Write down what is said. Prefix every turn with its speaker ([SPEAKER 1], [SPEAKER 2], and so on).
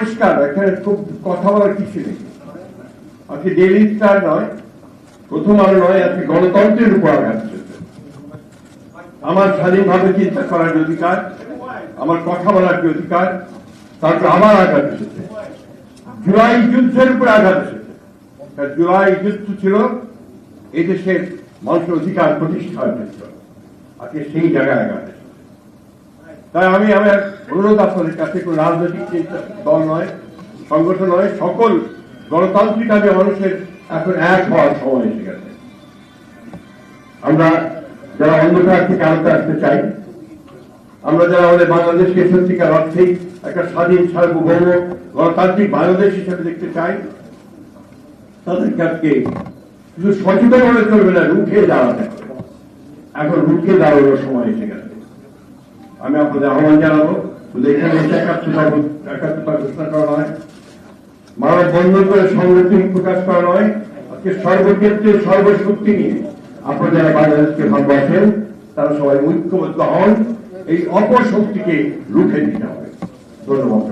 [SPEAKER 1] পরিষ্কার, এখানে খুব কথা বলার কিছু নেই। আজকে ডেইলি স্টার নয়, প্রথম আলো নয়, আজকে গণতন্ত্রের উপর আঘাত এসেছে। আমার স্বাধীনভাবে চিন্তা করার অধিকার, আমার কথা বলার যে অধিকার, তারপর আমার আঘাত এসেছে। জুলাই যুদ্ধের উপর আঘাত এসেছে। জুলাই যুদ্ধ ছিল এই দেশের মানুষের অধিকার প্রতিষ্ঠার ক্ষেত্র, আজকে সেই জায়গায় আঘাত এসেছে। তাই আমি আমার অনুরোধ আপনাদের কাছে কোন রাজনৈতিক চিন্তা দল নয়, সংগঠন নয়, সকল গণতান্ত্রিক ভাবে মানুষের এখন এক হওয়ার সময় এসে গেছে। আমরা যারা অন্ধকার থেকে আলোতে আসতে চাই, আমরা যারা আমাদের বাংলাদেশকে সত্যিকার অর্থে একটা স্বাধীন সার্বভৌম গণতান্ত্রিক বাংলাদেশ হিসেবে দেখতে চাই, তাদেরকে আজকে শুধু সচেতন হলে চলবে না, রুখে দাঁড়াতে হবে। এখন রুখে দাঁড়ানোর সময় এসে গেছে। আমি আপনাদের আহ্বান জানাবো, শুধু এখানে একাত্মতা ঘোষণা করা নয়, মানব বন্ধন করে সংগঠন প্রকাশ করা নয়, আজকে সর্বক্ষেত্রে সর্বশক্তি নিয়ে আপনারা যারা বাংলাদেশকে ভালোবাসেন তারা সবাই ঐক্যবদ্ধ হন, এই অপশক্তিকে রুখে দিতে হবে। ধন্যবাদ।